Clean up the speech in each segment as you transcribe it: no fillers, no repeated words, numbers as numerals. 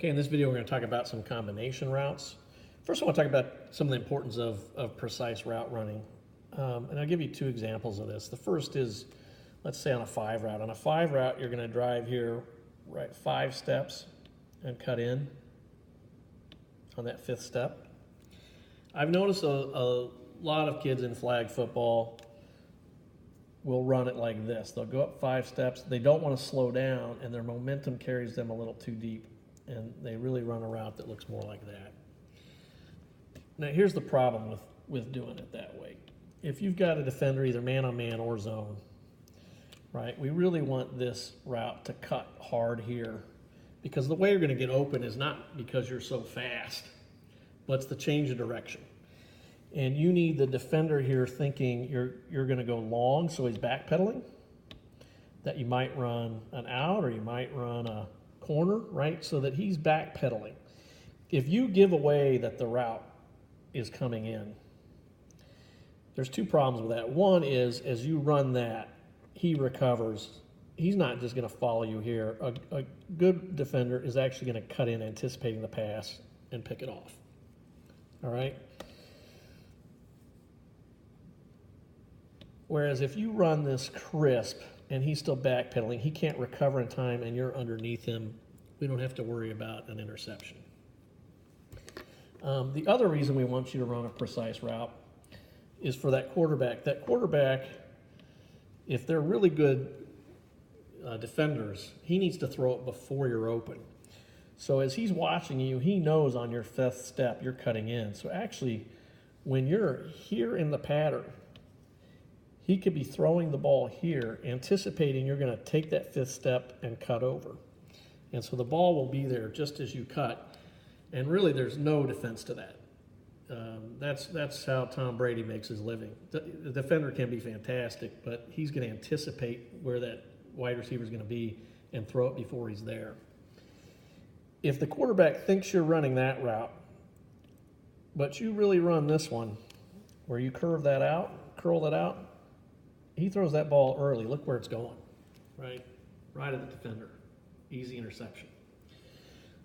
Okay, in this video we're going to talk about some combination routes. First I want to talk about some of the importance of precise route running. And I'll give you two examples of this. The first is, let's say on a 5 route. On a 5 route you're going to drive here, right, 5 steps and cut in on that 5th step. I've noticed a lot of kids in flag football will run it like this. They'll go up 5 steps, they don't want to slow down, and their momentum carries them a little too deep, and they really run a route that looks more like that. Now here's the problem with doing it that way. If you've got a defender, either man-on-man or zone, right, we really want this route to cut hard here, because the way you're going to get open is not because you're so fast, but it's the change of direction. And you need the defender here thinking you're going to go long, so he's backpedaling, that you might run an out or you might run a corner, right, so that he's backpedaling. If you give away that the route is coming in, there's two problems with that. One is, as you run that, he recovers. He's not just going to follow you here. A good defender is actually going to cut in anticipating the pass and pick it off. All right? Whereas if you run this crisp and he's still backpedaling, he can't recover in time and you're underneath him, we don't have to worry about an interception. The other reason we want you to run a precise route is for that quarterback. That quarterback, if they're really good defenders, he needs to throw it before you're open. So as he's watching you, he knows on your 5th step you're cutting in. So actually, when you're here in the pattern, he could be throwing the ball here, anticipating you're going to take that 5th step and cut over. And so the ball will be there just as you cut. And really, there's no defense to that. That's how Tom Brady makes his living. The defender can be fantastic, but he's going to anticipate where that wide receiver is going to be and throw it before he's there. If the quarterback thinks you're running that route, but you really run this one, where you curl that out, he throws that ball early. Look where it's going, right? Right at the defender. Easy interception.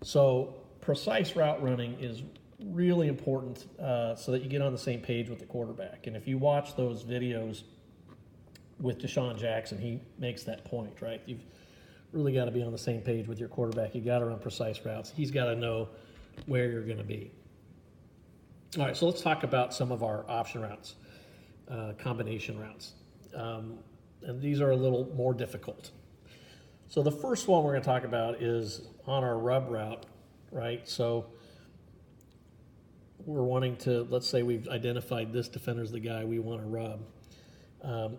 So precise route running is really important so that you get on the same page with the quarterback. And if you watch those videos with Deshaun Jackson, he makes that point, right? You've really got to be on the same page with your quarterback. You got to run precise routes. He's got to know where you're going to be. All right, so let's talk about some of our option routes, combination routes. And these are a little more difficult. So the first one we're going to talk about is on our rub route, right? So we're wanting to, let's say we've identified this defender's the guy we want to rub.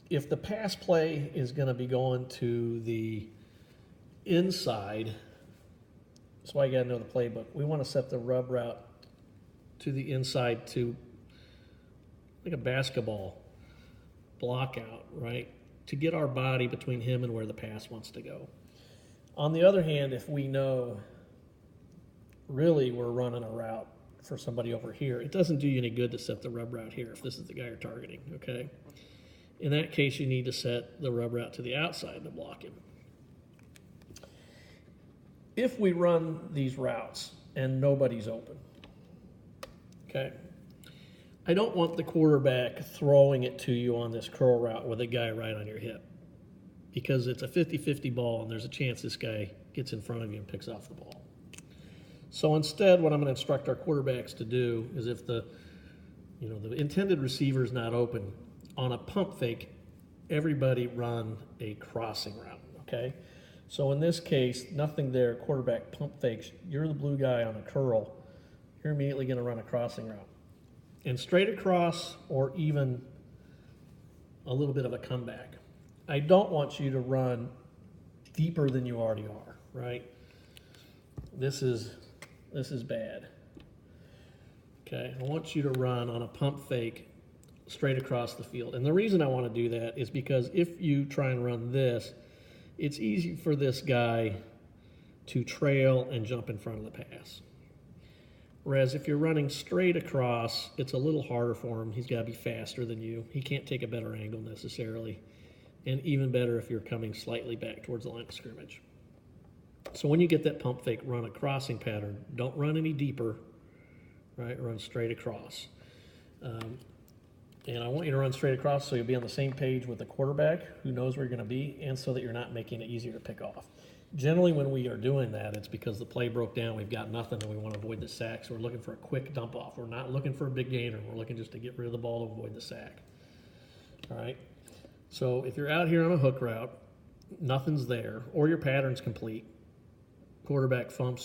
If the pass play is going to be going to the inside, that's why you got to know the playbook. We want to set the rub route to the inside to like a basketball block out, right? To get our body between him and where the pass wants to go. On the other hand, if we know really we're running a route for somebody over here, it doesn't do you any good to set the rub route here if this is the guy you're targeting, okay? In that case, you need to set the rub route to the outside to block him. If we run these routes and nobody's open, okay, I don't want the quarterback throwing it to you on this curl route with a guy right on your hip, because it's a 50-50 ball and there's a chance this guy gets in front of you and picks off the ball. So instead, what I'm going to instruct our quarterbacks to do is if the intended receiver is not open, on a pump fake, everybody run a crossing route, okay? So in this case, nothing there, quarterback pump fakes, you're the blue guy on a curl, you're immediately going to run a crossing route. And straight across or even a little bit of a comeback. I don't want you to run deeper than you already are, right? This is bad. Okay, I want you to run on a pump fake straight across the field. And the reason I want to do that is because if you try and run this, it's easy for this guy to trail and jump in front of the pass. Whereas if you're running straight across, it's a little harder for him. He's got to be faster than you. He can't take a better angle necessarily. And even better if you're coming slightly back towards the line of scrimmage. So when you get that pump fake, run a crossing pattern. Don't run any deeper, right? Run straight across. And I want you to run straight across so you'll be on the same page with the quarterback who knows where you're going to be, and so that you're not making it easier to pick off. Generally, when we are doing that, it's because the play broke down, we've got nothing, and we want to avoid the sack, so we're looking for a quick dump off. We're not looking for a big gainer. We're looking just to get rid of the ball to avoid the sack. All right? So if you're out here on a hook route, nothing's there, or your pattern's complete, quarterback pump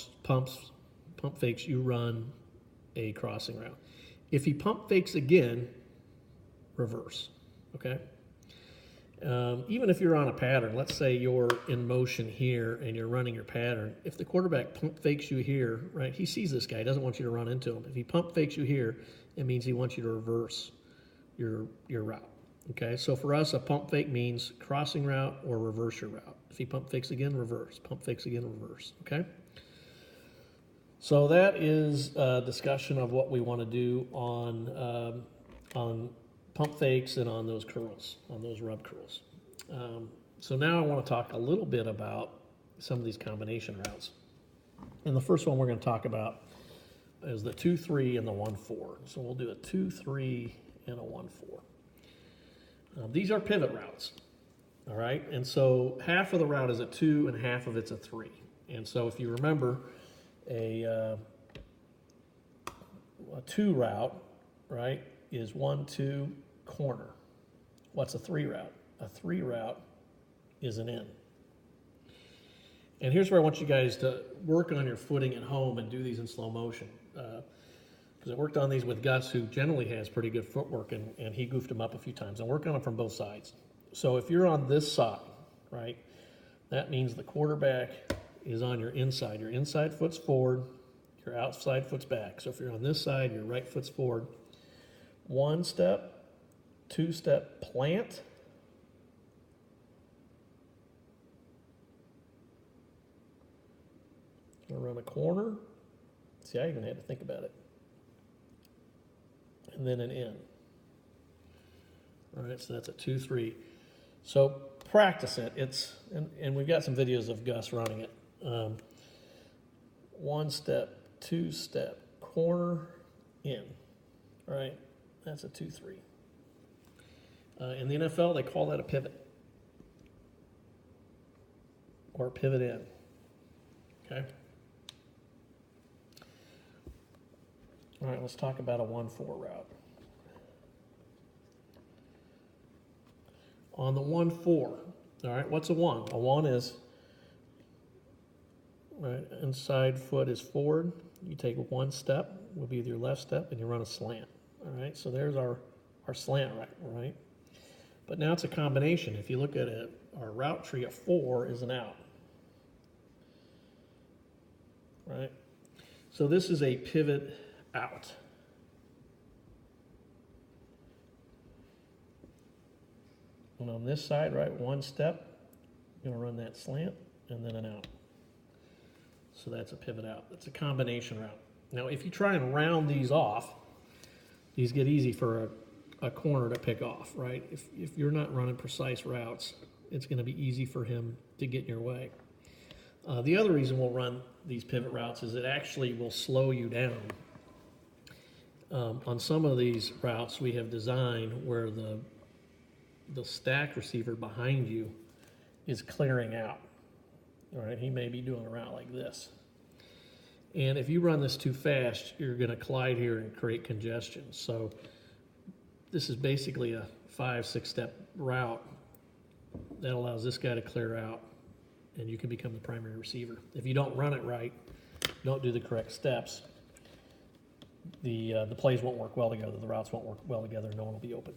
fakes, you run a crossing route. If he pump fakes again, reverse, okay? Even if you're on a pattern, let's say you're in motion here and you're running your pattern, if the quarterback pump fakes you here, right, he sees this guy, he doesn't want you to run into him. If he pump fakes you here, it means he wants you to reverse your route, okay? So for us, a pump fake means crossing route or reverse your route. If he pump fakes again, reverse. Pump fakes again, reverse, okay? So that is a discussion of what we want to do on pump fakes and on those curls, on those rub curls. So now I want to talk a little bit about some of these combination routes. And the first one we're going to talk about is the 2-3 and the 1-4. So we'll do a 2-3 and a 1-4. These are pivot routes, all right? And so half of the route is a 2 and half of it's a 3. And so if you remember, a 2 route, right, is 1-2 corner. What's a 3 route? A 3 route is an in. And here's where I want you guys to work on your footing at home and do these in slow motion. Because I worked on these with Gus, who generally has pretty good footwork, and he goofed them up a few times. I work on them from both sides. So if you're on this side, right, that means the quarterback is on your inside. Your inside foot's forward, your outside foot's back. So if you're on this side, your right foot's forward. 1 step, 2 step plant. Gonna run a corner. See, I even had to think about it. And then an in. All right, so that's a 2-3. So practice it. And we've got some videos of Gus running it. 1 step, 2 step, corner, in. All right, that's a 2-3. In the NFL, they call that a pivot or pivot in. Okay. All right, let's talk about a 1-4 route. On the 1-4, all right, what's a 1? A 1 is, right, inside foot is forward. You take 1 step, will be your left step, and you run a slant. All right, so there's our slant route, right? But now it's a combination. If you look at it, our route tree, a 4 is an out. Right? So this is a pivot out. And on this side, right, 1 step, you're going to run that slant and then an out. So that's a pivot out. That's a combination route. Now, if you try and round these off, these get easy for a corner to pick off, right? If you're not running precise routes, it's going to be easy for him to get in your way. The other reason we'll run these pivot routes is it actually will slow you down. On some of these routes, we have designed where the stack receiver behind you is clearing out. All right, he may be doing a route like this. And if you run this too fast, you're going to collide here and create congestion. So this is basically a 5-6 step route that allows this guy to clear out, and you can become the primary receiver. If you don't run it right, don't do the correct steps, the plays won't work well together, the routes won't work well together, no one will be open.